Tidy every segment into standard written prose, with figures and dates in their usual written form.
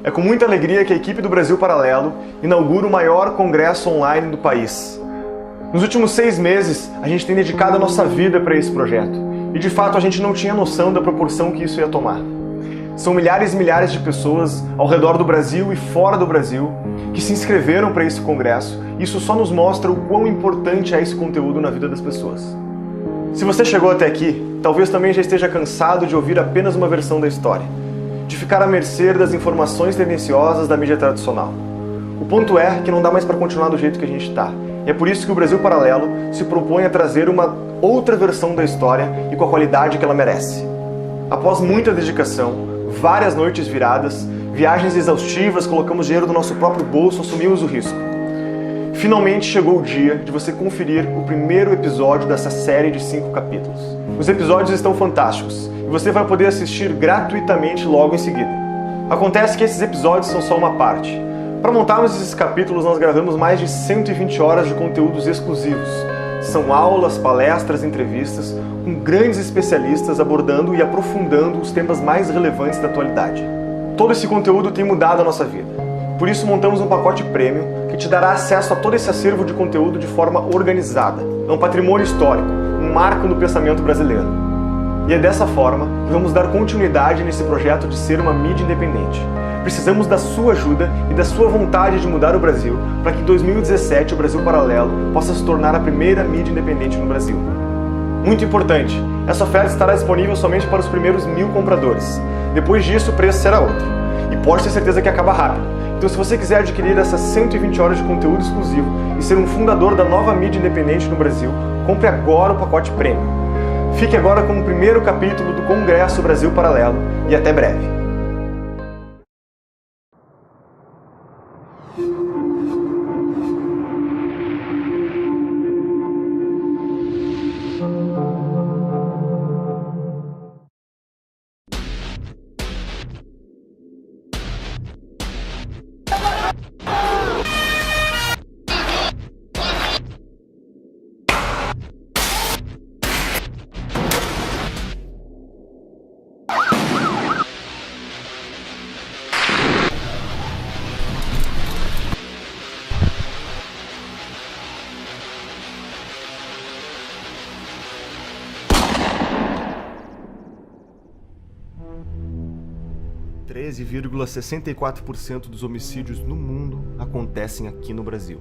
É com muita alegria que a equipe do Brasil Paralelo inaugura o maior congresso online do país. Nos últimos 6 meses, a gente tem dedicado a nossa vida para esse projeto. E de fato a gente não tinha noção da proporção que isso ia tomar. São milhares e milhares de pessoas ao redor do Brasil e fora do Brasil que se inscreveram para esse congresso. Isso só nos mostra o quão importante é esse conteúdo na vida das pessoas. Se você chegou até aqui, talvez também já esteja cansado de ouvir apenas uma versão da história, de ficar à mercê das informações tendenciosas da mídia tradicional. O ponto é que não dá mais para continuar do jeito que a gente está. E é por isso que o Brasil Paralelo se propõe a trazer uma outra versão da história e com a qualidade que ela merece. Após muita dedicação, várias noites viradas, viagens exaustivas, colocamos dinheiro do nosso próprio bolso, assumimos o risco. Finalmente chegou o dia de você conferir o primeiro episódio dessa série de 5 capítulos. Os episódios estão fantásticos e você vai poder assistir gratuitamente logo em seguida. Acontece que esses episódios são só uma parte. Para montarmos esses capítulos, nós gravamos mais de 120 horas de conteúdos exclusivos. São aulas, palestras, entrevistas com grandes especialistas abordando e aprofundando os temas mais relevantes da atualidade. Todo esse conteúdo tem mudado a nossa vida. Por isso montamos um pacote premium que te dará acesso a todo esse acervo de conteúdo de forma organizada. É um patrimônio histórico, um marco no pensamento brasileiro. E é dessa forma que vamos dar continuidade nesse projeto de ser uma mídia independente. Precisamos da sua ajuda e da sua vontade de mudar o Brasil para que em 2017 o Brasil Paralelo possa se tornar a primeira mídia independente no Brasil. Muito importante, essa oferta estará disponível somente para os primeiros 1000 compradores. Depois disso o preço será outro. E pode ter certeza que acaba rápido. Então se você quiser adquirir essas 120 horas de conteúdo exclusivo e ser um fundador da nova mídia independente no Brasil, compre agora o pacote Premium. Fique agora com o primeiro capítulo do Congresso Brasil Paralelo e até breve. – 13,64% dos homicídios no mundo acontecem aqui no Brasil.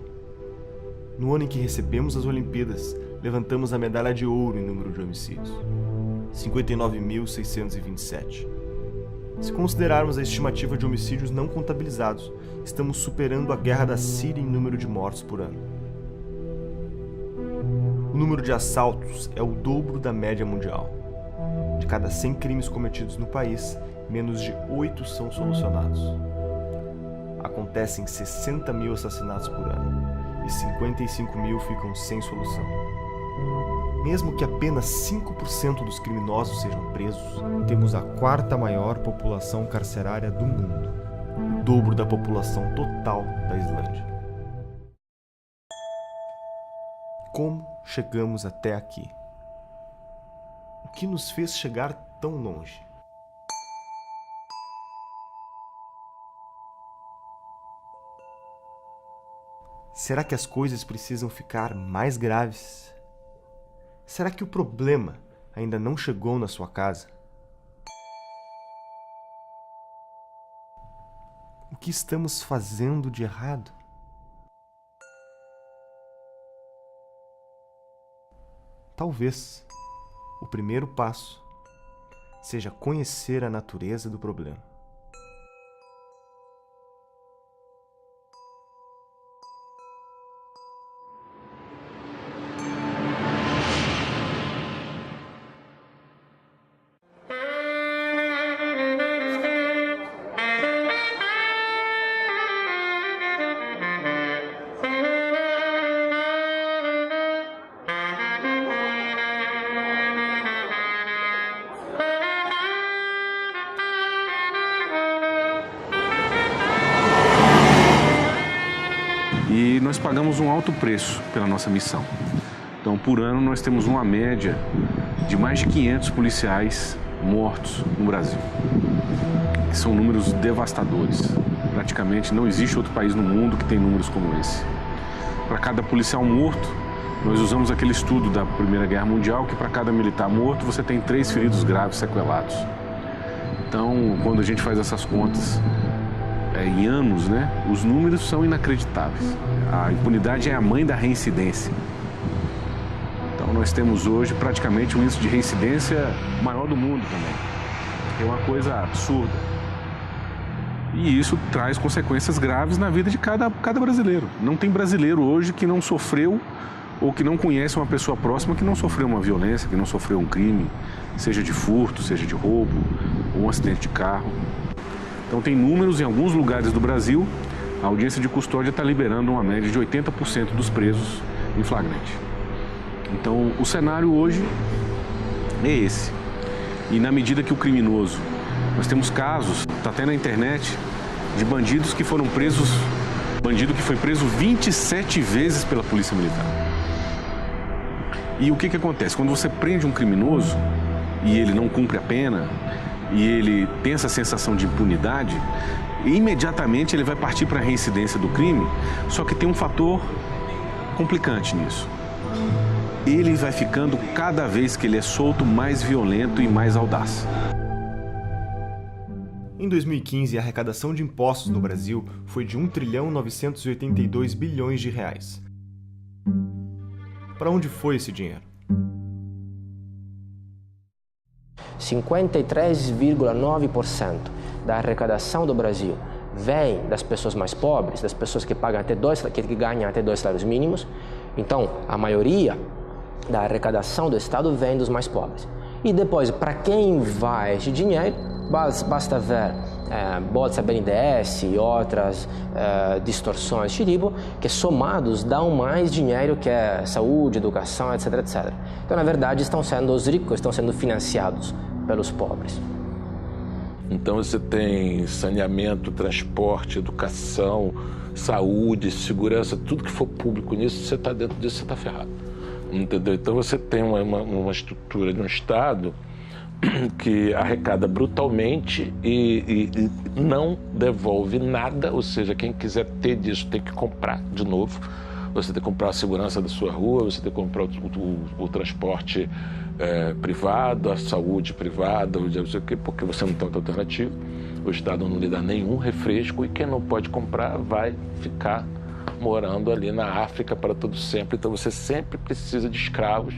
No ano em que recebemos as Olimpíadas, levantamos a medalha de ouro em número de homicídios, 59.627. Se considerarmos a estimativa de homicídios não contabilizados, estamos superando a guerra da Síria em número de mortos por ano. O número de assaltos é o dobro da média mundial. De cada 100 crimes cometidos no país, menos de 8 são solucionados. Acontecem 60 mil assassinatos por ano e 55 mil ficam sem solução. Mesmo que apenas 5% dos criminosos sejam presos, temos a 4ª maior população carcerária do mundo, o dobro da população total da Islândia. Como chegamos até aqui? O que nos fez chegar tão longe? Será que as coisas precisam ficar mais graves? Será que o problema ainda não chegou na sua casa? O que estamos fazendo de errado? Talvez o primeiro passo seja conhecer a natureza do problema. E nós pagamos um alto preço pela nossa missão. Então, por ano, nós temos uma média de mais de 500 policiais mortos no Brasil. que são números devastadores. Praticamente não existe outro país no mundo que tem números como esse. Para cada policial morto, nós usamos aquele estudo da Primeira Guerra Mundial, que para cada militar morto você tem 3 feridos graves sequelados. Então, quando a gente faz essas contas em anos, né, os números são inacreditáveis. A impunidade é a mãe da reincidência. Então, nós temos hoje praticamente um índice de reincidência maior do mundo também. É uma coisa absurda. E isso traz consequências graves na vida de cada brasileiro. Não tem brasileiro hoje que não sofreu ou que não conhece uma pessoa próxima que não sofreu uma violência, que não sofreu um crime, seja de furto, seja de roubo, ou um acidente de carro. Então tem números em alguns lugares do Brasil, a audiência de custódia está liberando uma média de 80% dos presos em flagrante. Então o cenário hoje é esse. E na medida que o criminoso, nós temos casos, está até na internet, de bandidos que foram presos, bandido que foi preso 27 vezes pela Polícia Militar. E o que acontece? Quando você prende um criminoso e ele não cumpre a pena e ele tem essa sensação de impunidade, imediatamente ele vai partir para a reincidência do crime, só que tem um fator complicante nisso. Ele vai ficando, cada vez que ele é solto, mais violento e mais audaz. Em 2015, a arrecadação de impostos no Brasil foi de 1.982 bilhões de reais. Para onde foi esse dinheiro? 53,9% da arrecadação do Brasil vem das pessoas mais pobres, das pessoas que ganham até 2 salários mínimos. Então, a maioria da arrecadação do Estado vem dos mais pobres. E depois, para quem vai esse dinheiro, basta ver Bolsa BNDES e outras distorções de tipo, que somados dão mais dinheiro que é saúde, educação, etc, etc. Então, na verdade, os ricos estão sendo financiados pelos pobres. Então você tem saneamento, transporte, educação, saúde, segurança, tudo que for público nisso, você está dentro disso, você está ferrado. Entendeu? Então você tem uma estrutura de um Estado que arrecada brutalmente e não devolve nada, ou seja, quem quiser ter disso tem que comprar de novo. Você tem que comprar a segurança da sua rua, você tem que comprar o transporte privado, a saúde privada, porque você não tem outra alternativa. O Estado não lhe dá nenhum refresco e quem não pode comprar vai ficar morando ali na África para todo sempre. Então você sempre precisa de escravos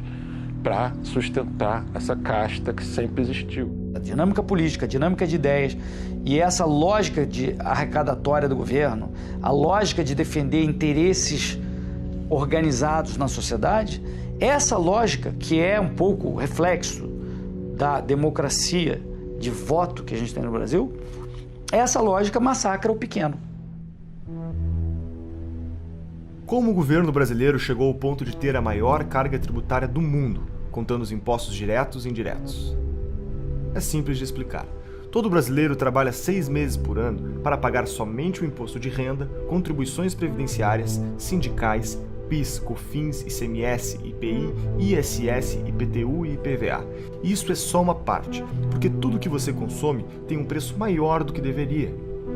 para sustentar essa casta que sempre existiu. A dinâmica política, a dinâmica de ideias e essa lógica arrecadatória do governo, a lógica de defender interesses organizados na sociedade, essa lógica, que é um pouco reflexo da democracia de voto que a gente tem no Brasil, essa lógica massacra o pequeno. Como o governo brasileiro chegou ao ponto de ter a maior carga tributária do mundo, contando os impostos diretos e indiretos? É simples de explicar. Todo brasileiro trabalha 6 meses por ano para pagar somente o imposto de renda, contribuições previdenciárias, sindicais, PIS, COFINS, ICMS, IPI, ISS, IPTU e IPVA. E isso é só uma parte, porque tudo que você consome tem um preço maior do que deveria.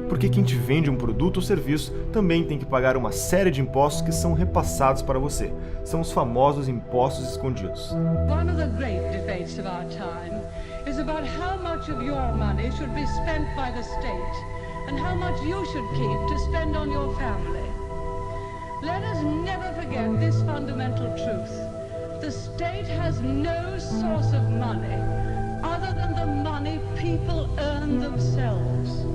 Porque quem te vende um produto ou serviço também tem que pagar uma série de impostos que são repassados para você. São os famosos impostos escondidos. One of the great debates of our time is about how much of your money should be spent by the state and how much you should keep to spend on your family. Let us never forget this fundamental truth. The state has no source of money other than the money people earn themselves.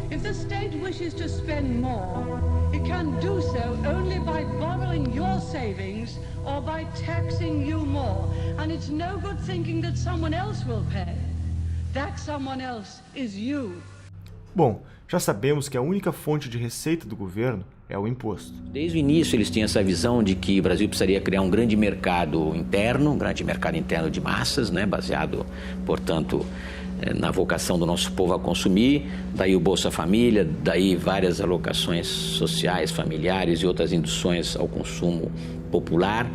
If the state wishes to spend more, it can do so only by borrowing your savings or by taxing you more. And it's no good thinking that someone else will pay. That someone else is you. Bom, já sabemos que a única fonte de receita do governo é o imposto. Desde o início eles tinham essa visão de que o Brasil precisaria criar um grande mercado interno, de massas, né, baseado, portanto, na vocação do nosso povo a consumir, daí o Bolsa Família, daí várias alocações sociais, familiares e outras induções ao consumo popular.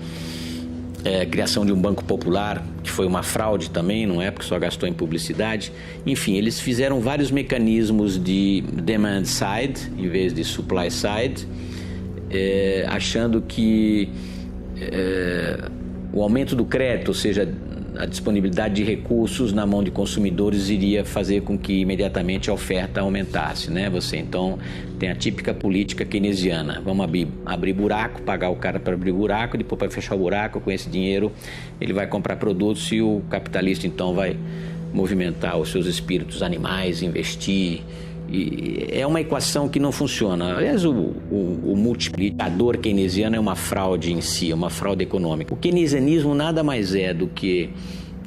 criação de um banco popular, que foi uma fraude também, não é? Porque só gastou em publicidade. Enfim, eles fizeram vários mecanismos de demand side, em vez de supply side, achando que o aumento do crédito, ou seja, a disponibilidade de recursos na mão de consumidores iria fazer com que imediatamente a oferta aumentasse, né? Você então tem a típica política keynesiana, vamos abrir buraco, pagar o cara para abrir buraco, depois para fechar o buraco, com esse dinheiro ele vai comprar produtos e o capitalista então vai movimentar os seus espíritos animais, investir. E é uma equação que não funciona. Aliás, o multiplicador keynesiano é uma fraude em si, é uma fraude econômica. O keynesianismo nada mais é do que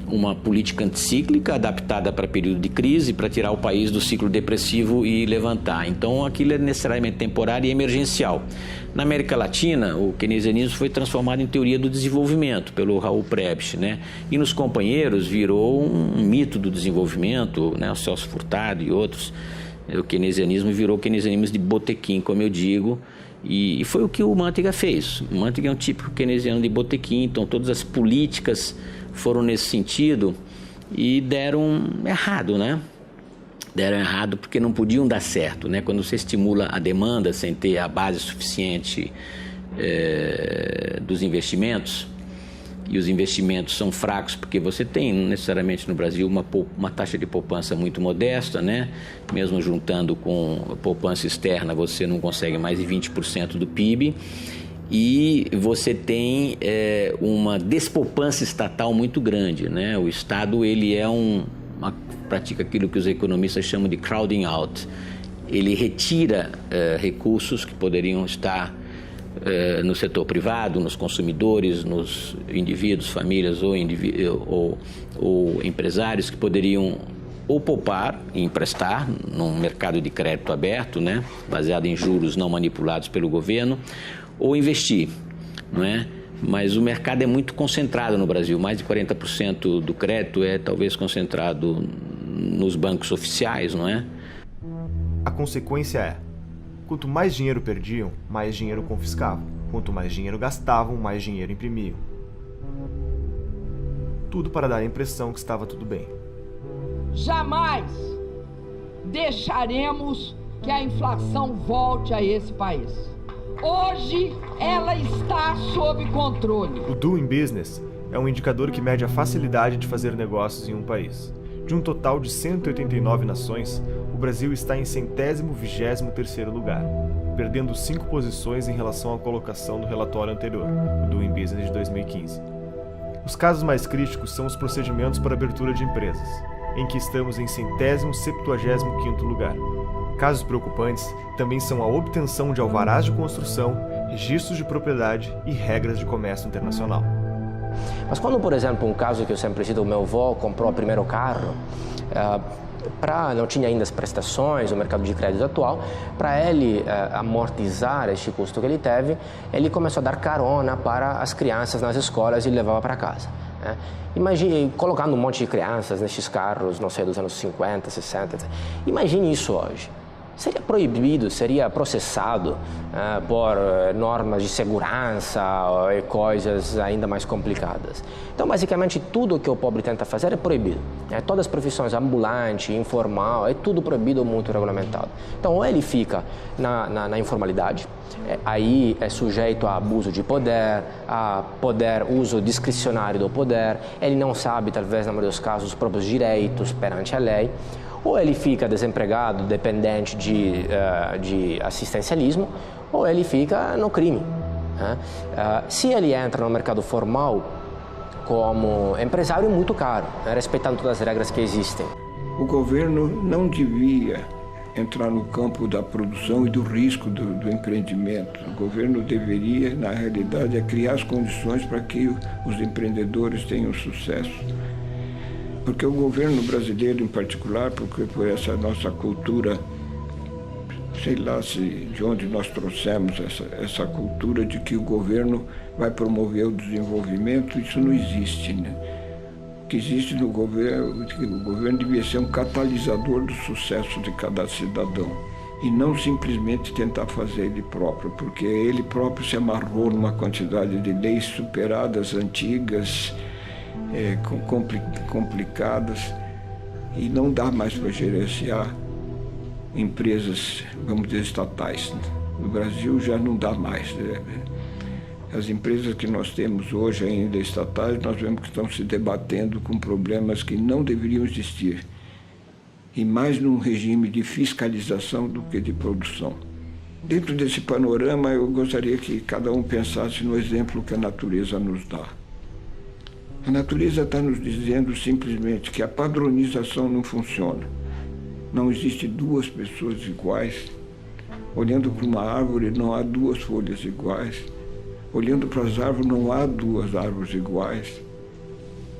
uma política anticíclica adaptada para período de crise, para tirar o país do ciclo depressivo e levantar. Então, aquilo é necessariamente temporário e emergencial. Na América Latina, o keynesianismo foi transformado em teoria do desenvolvimento pelo Raul Prebisch, né? E nos companheiros virou um mito do desenvolvimento, né? O Celso Furtado e outros. O keynesianismo virou keynesianismo de botequim, como eu digo, e foi o que o Manteiga fez. O Manteiga é um típico keynesiano de botequim, então todas as políticas foram nesse sentido e deram errado, né? Deram errado porque não podiam dar certo, né? Quando você estimula a demanda sem ter a base suficiente dos investimentos, e os investimentos são fracos porque você tem necessariamente no Brasil uma taxa de poupança muito modesta, né? Mesmo juntando com a poupança externa, você não consegue mais de 20% do PIB, e você tem uma despoupança estatal muito grande, né? O Estado ele pratica aquilo que os economistas chamam de crowding out. Ele retira recursos que poderiam estar no setor privado, nos consumidores, nos indivíduos, famílias ou empresários que poderiam ou poupar e emprestar num mercado de crédito aberto, né, baseado em juros não manipulados pelo governo, ou investir, não é? Mas o mercado é muito concentrado no Brasil, mais de 40% do crédito é talvez concentrado nos bancos oficiais, não é? A consequência é: quanto mais dinheiro perdiam, mais dinheiro confiscavam. Quanto mais dinheiro gastavam, mais dinheiro imprimiam. Tudo para dar a impressão que estava tudo bem. Jamais deixaremos que a inflação volte a esse país. Hoje ela está sob controle. O Doing Business é um indicador que mede a facilidade de fazer negócios em um país. De um total de 189 nações, o Brasil está em 123º lugar, perdendo 5 posições em relação à colocação do relatório anterior, o Doing Business de 2015. Os casos mais críticos são os procedimentos para abertura de empresas, em que estamos em 175º lugar. Casos preocupantes também são a obtenção de alvarás de construção, registros de propriedade e regras de comércio internacional. Mas quando, por exemplo, um caso que eu sempre cito, o meu avô comprou o primeiro carro, não tinha ainda as prestações, o mercado de crédito atual, para ele amortizar este custo que ele teve, ele começou a dar carona para as crianças nas escolas e levava para casa. Né? Imagine, colocando um monte de crianças nestes carros, não sei, dos anos 50, 60, imagine isso hoje. Seria proibido, seria processado por normas de segurança e coisas ainda mais complicadas. Então, basicamente, tudo que o pobre tenta fazer é proibido. Todas as profissões, ambulante, informal, é tudo proibido ou muito regulamentado. Então, ou ele fica na informalidade, aí é sujeito a abuso de poder, uso discricionário do poder, ele não sabe, talvez, na maioria dos casos, os próprios direitos perante a lei, ou ele fica desempregado, dependente de assistencialismo, ou ele fica no crime. Se ele entra no mercado formal como empresário, é muito caro, respeitando todas as regras que existem. O governo não devia entrar no campo da produção e do risco do empreendimento. O governo deveria, na realidade, criar as condições para que os empreendedores tenham sucesso. Porque o governo brasileiro, em particular, porque por essa nossa cultura, sei lá de onde nós trouxemos essa cultura de que o governo vai promover o desenvolvimento, isso não existe, né? O que existe no governo, que o governo devia ser um catalisador do sucesso de cada cidadão. e não simplesmente tentar fazer ele próprio, porque ele próprio se amarrou numa quantidade de leis superadas, antigas, complicadas, e não dá mais para gerenciar empresas, vamos dizer, estatais. No Brasil já não dá mais. As empresas que nós temos hoje ainda estatais, nós vemos que estão se debatendo com problemas que não deveriam existir, e mais num regime de fiscalização do que de produção. Dentro desse panorama, eu gostaria que cada um pensasse no exemplo que a natureza nos dá. A natureza está nos dizendo simplesmente que a padronização não funciona. Não existe duas pessoas iguais. Olhando para uma árvore, não há duas folhas iguais. Olhando para as árvores, não há duas árvores iguais.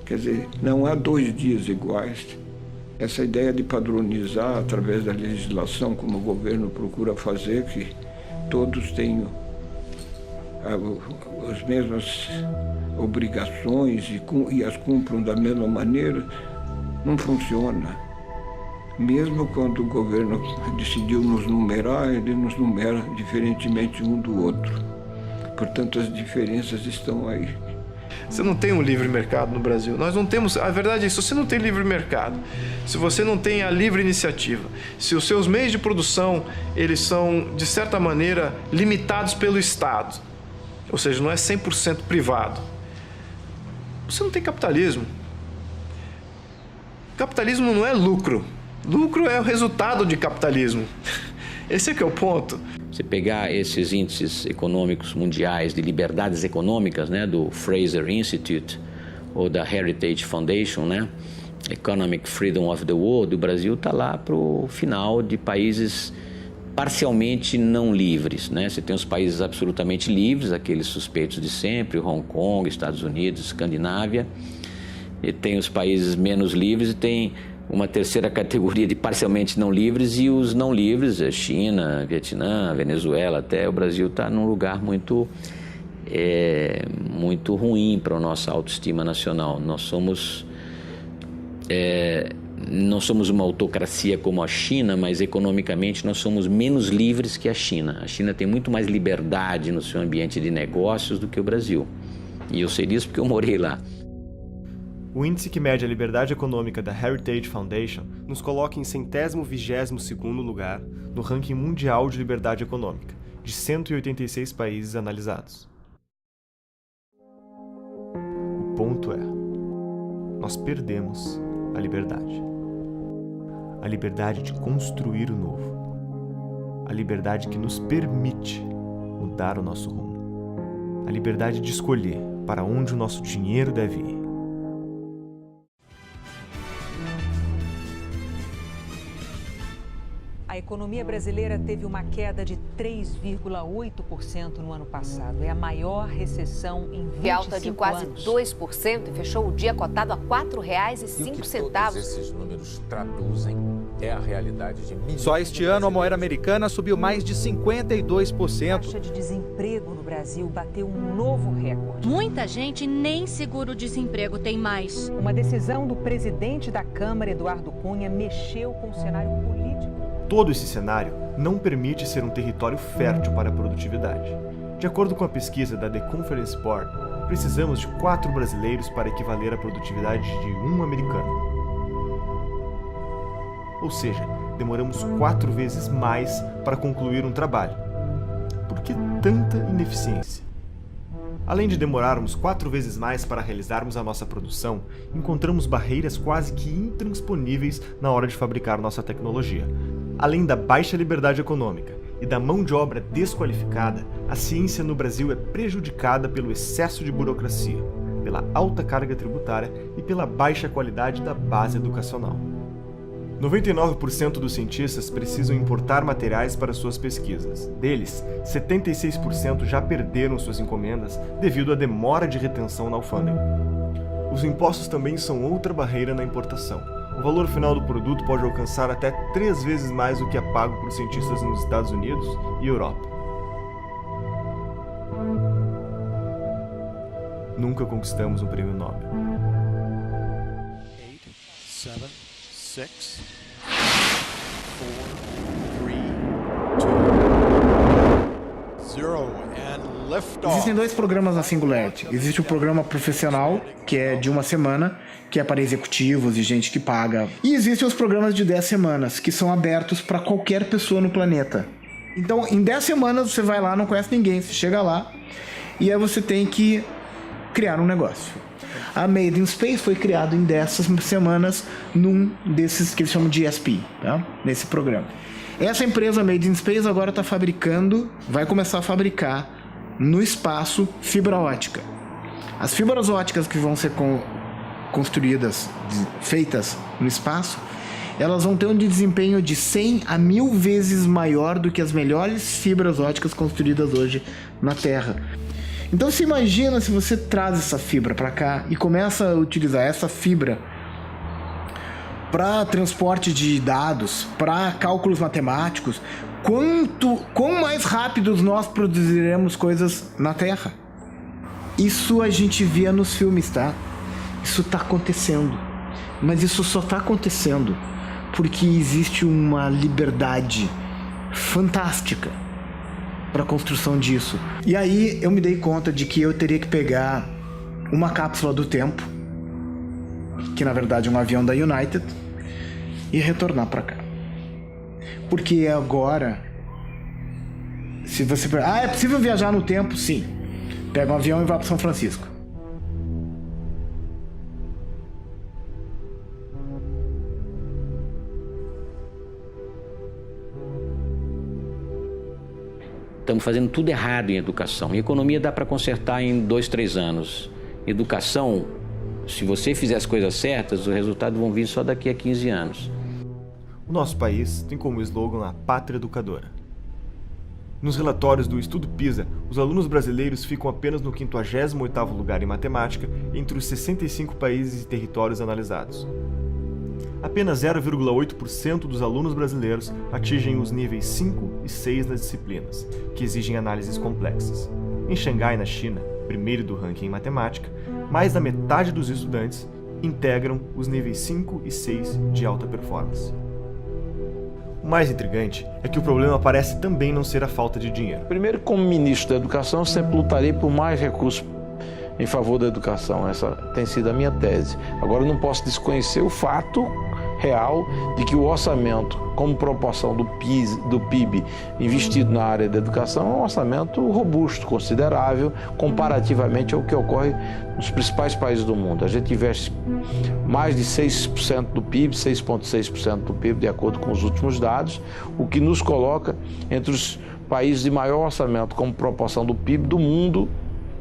Quer dizer, não há 2 dias iguais. Essa ideia de padronizar através da legislação, como o governo procura fazer, que todos tenham as mesmas obrigações e as cumpram da mesma maneira, não funciona. Mesmo quando o governo decidiu nos numerar, ele nos numera diferentemente um do outro. Portanto, as diferenças estão aí. Você não tem um livre mercado no Brasil. Nós não temos. A verdade é isso. Se você não tem livre mercado, se você não tem a livre iniciativa, se os seus meios de produção eles são, de certa maneira, limitados pelo Estado, ou seja, não é 100% privado, você não tem capitalismo. Capitalismo não é lucro. Lucro é o resultado de capitalismo. Esse é que é o ponto. Você pegar esses índices econômicos mundiais de liberdades econômicas, né, do Fraser Institute ou da Heritage Foundation, né, Economic Freedom of the World, o Brasil está lá para o final de países parcialmente não livres, né? Você tem os países absolutamente livres, aqueles suspeitos de sempre, Hong Kong, Estados Unidos, Escandinávia, e tem os países menos livres e tem uma terceira categoria de parcialmente não livres e os não livres, a China, Vietnã, Venezuela, até o Brasil está num lugar muito ruim para a nossa autoestima nacional. Nós somos não somos uma autocracia como a China, mas economicamente nós somos menos livres que a China. A China tem muito mais liberdade no seu ambiente de negócios do que o Brasil. E eu sei disso porque eu morei lá. O índice que mede a liberdade econômica da Heritage Foundation nos coloca em 122º lugar no ranking mundial de liberdade econômica, de 186 países analisados. O ponto é, nós perdemos a liberdade. A liberdade de construir o novo. A liberdade que nos permite mudar o nosso rumo. A liberdade de escolher para onde o nosso dinheiro deve ir. A economia brasileira teve uma queda de 3,8% no ano passado. É a maior recessão em 25 anos. Alta de quase 2% e fechou o dia cotado a R$ 4,05. E o que todos esses números traduzem é a realidade de milhões. Só este ano a moeda americana subiu mais de 52%. A taxa de desemprego no Brasil bateu um novo recorde. Muita gente nem seguro-desemprego tem mais. Uma decisão do presidente da Câmara, Eduardo Cunha, mexeu com o cenário político. Todo esse cenário não permite ser um território fértil para a produtividade. De acordo com a pesquisa da The Conference Board, precisamos de 4 brasileiros para equivaler à produtividade de 1 americano. Ou seja, demoramos 4 vezes mais para concluir um trabalho. Por que tanta ineficiência? Além de demorarmos 4 vezes mais para realizarmos a nossa produção, encontramos barreiras quase que intransponíveis na hora de fabricar nossa tecnologia. Além da baixa liberdade econômica e da mão de obra desqualificada, a ciência no Brasil é prejudicada pelo excesso de burocracia, pela alta carga tributária e pela baixa qualidade da base educacional. 99% dos cientistas precisam importar materiais para suas pesquisas. Deles, 76% já perderam suas encomendas devido à demora de retenção na alfândega. Os impostos também são outra barreira na importação. O valor final do produto pode alcançar até 3 vezes mais do que é pago por cientistas nos Estados Unidos e Europa. Nunca conquistamos um prêmio Nobel. 8, 7, 6, 4, 3, Existem 2 programas na Singularity. Existe o programa profissional, que é de 1 semana, que é para executivos e gente que paga. E existem os programas de 10 semanas, que são abertos para qualquer pessoa no planeta. Então, em 10 semanas você vai lá, não conhece ninguém, você chega lá e aí você tem que criar um negócio. A Made in Space foi criado em 10 semanas num desses que eles chamam de ESP, tá? Nesse programa. Essa empresa Made in Space agora está vai começar a fabricar no espaço fibra ótica. As fibras óticas que vão ser construídas, feitas no espaço, elas vão ter um desempenho de 100 a 1000 vezes maior do que as melhores fibras óticas construídas hoje na Terra. Então se imagina se você traz essa fibra para cá e começa a utilizar essa fibra para transporte de dados, para cálculos matemáticos, quão mais rápidos nós produziremos coisas na Terra. Isso a gente via nos filmes, tá? Isso está acontecendo. Mas isso só está acontecendo porque existe uma liberdade fantástica para a construção disso. E aí eu me dei conta de que eu teria que pegar uma cápsula do tempo, que na verdade é um avião da United, e retornar para cá. Porque agora, se você... é possível viajar no tempo? Sim. Pega um avião e vai para São Francisco. Estamos fazendo tudo errado em educação. Em economia dá para consertar em 2, 3 anos. Educação, se você fizer as coisas certas, os resultados vão vir só daqui a 15 anos. O nosso país tem como slogan a pátria educadora. Nos relatórios do Estudo PISA, os alunos brasileiros ficam apenas no 58º lugar em matemática entre os 65 países e territórios analisados. Apenas 0,8% dos alunos brasileiros atingem os níveis 5 e 6 nas disciplinas, que exigem análises complexas. Em Xangai, na China, primeiro do ranking em matemática, mais da metade dos estudantes integram os níveis 5 e 6 de alta performance. O mais intrigante é que o problema parece também não ser a falta de dinheiro. Primeiro, como ministro da Educação, eu sempre lutarei por mais recursos em favor da educação. Essa tem sido a minha tese. Agora, eu não posso desconhecer o fato real de que o orçamento, como proporção do PIB investido na área da educação, é um orçamento robusto, considerável, comparativamente ao que ocorre nos principais países do mundo. A gente investe mais de 6% do PIB, 6,6% do PIB, de acordo com os últimos dados, o que nos coloca entre os países de maior orçamento como proporção do PIB do mundo,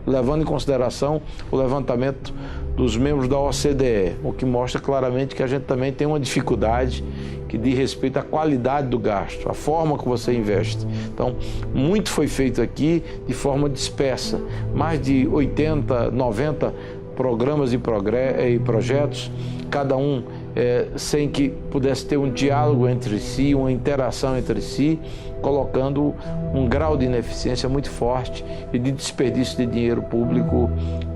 levando em consideração o levantamento dos membros da OCDE, o que mostra claramente que a gente também tem uma dificuldade que diz respeito à qualidade do gasto, à forma que você investe. Então, muito foi feito aqui de forma dispersa, mais de 80, 90 programas e projetos, cada um sem que pudesse ter um diálogo entre si, uma interação entre si, colocando um grau de ineficiência muito forte e de desperdício de dinheiro público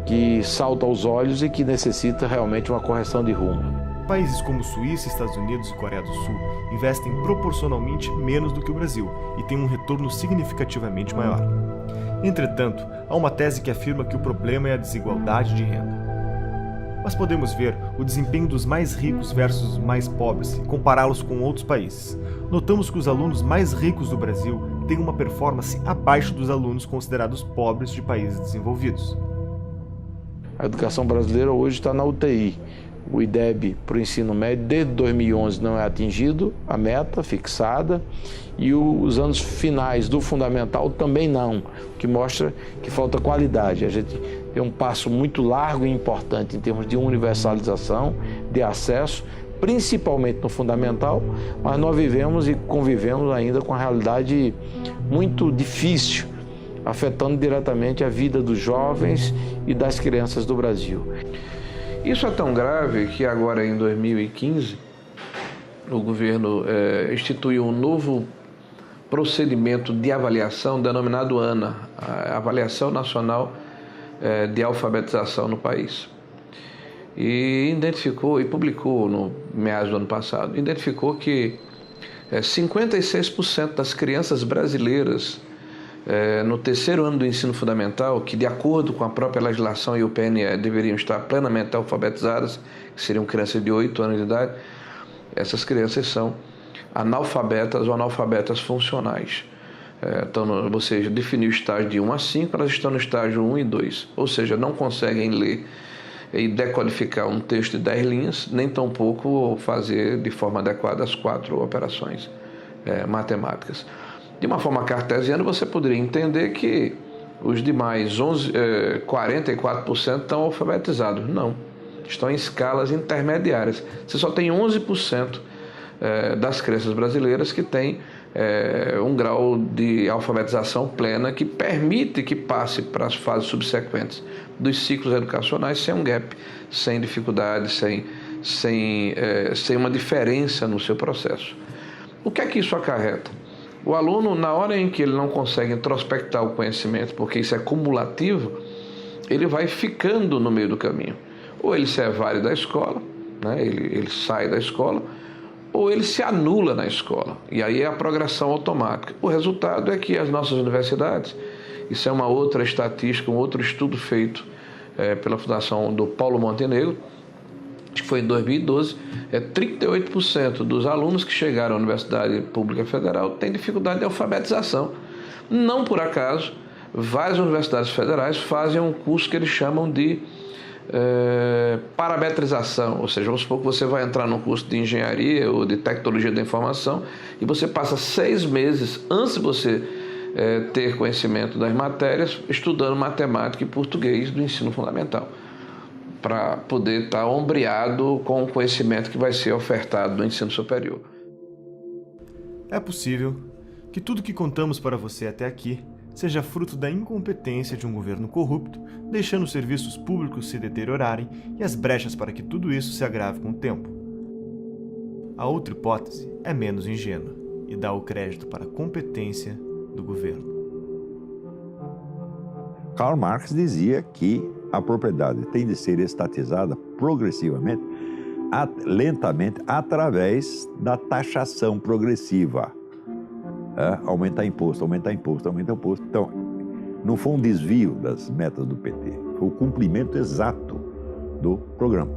que salta aos olhos e que necessita realmente uma correção de rumo. Países como Suíça, Estados Unidos e Coreia do Sul investem proporcionalmente menos do que o Brasil e têm um retorno significativamente maior. Entretanto, há uma tese que afirma que o problema é a desigualdade de renda. Mas podemos ver o desempenho dos mais ricos versus os mais pobres e compará-los com outros países. Notamos que os alunos mais ricos do Brasil têm uma performance abaixo dos alunos considerados pobres de países desenvolvidos. A educação brasileira hoje está na UTI. O IDEB para o ensino médio desde 2011 não é atingido, a meta fixada, e os anos finais do fundamental também não, o que mostra que falta qualidade. A gente tem um passo muito largo e importante em termos de universalização, de acesso, principalmente no fundamental, mas nós vivemos e convivemos ainda com a realidade muito difícil, afetando diretamente a vida dos jovens e das crianças do Brasil. Isso é tão grave que agora, em 2015, o governo instituiu um novo procedimento de avaliação denominado ANA, a Avaliação Nacional de Alfabetização no país. E identificou, e publicou no meados do ano passado, identificou que 56% das crianças brasileiras no terceiro ano do ensino fundamental, que de acordo com a própria legislação e o PNE deveriam estar plenamente alfabetizadas, que seriam crianças de 8 anos de idade, essas crianças são analfabetas ou analfabetas funcionais. Então, você definiu o estágio de 1 a 5, elas estão no estágio 1 e 2, ou seja, não conseguem ler e decodificar um texto de 10 linhas, nem tampouco fazer de forma adequada as 4 operações matemáticas. De uma forma cartesiana, você poderia entender que os demais 44% estão alfabetizados. Não, estão em escalas intermediárias. Você só tem 11% das crianças brasileiras que têm um grau de alfabetização plena que permite que passe para as fases subsequentes dos ciclos educacionais sem um gap, sem dificuldade, sem uma diferença no seu processo. O que é que isso acarreta? O aluno, na hora em que ele não consegue introspectar o conhecimento, porque isso é cumulativo, ele vai ficando no meio do caminho. Ou ele se evade da escola, né? ele sai da escola, ou ele se anula na escola. E aí é a progressão automática. O resultado é que as nossas universidades, isso é uma outra estatística, um outro estudo feito pela Fundação do Paulo Montenegro, acho que foi em 2012, 38% dos alunos que chegaram à Universidade Pública Federal têm dificuldade de alfabetização. Não por acaso, várias universidades federais fazem um curso que eles chamam de parametrização, ou seja, vamos supor que você vai entrar num curso de engenharia ou de tecnologia da informação e você passa 6 meses antes de você ter conhecimento das matérias estudando matemática e português do ensino fundamental, para poder estar ombreado com o conhecimento que vai ser ofertado no ensino superior. É possível que tudo que contamos para você até aqui seja fruto da incompetência de um governo corrupto, deixando os serviços públicos se deteriorarem e as brechas para que tudo isso se agrave com o tempo. A outra hipótese é menos ingênua e dá o crédito para a competência do governo. Karl Marx dizia que a propriedade tem de ser estatizada progressivamente, lentamente, através da taxação progressiva. Aumentar imposto, aumentar imposto, aumentar imposto. Então, não foi um desvio das metas do PT, foi o cumprimento exato do programa.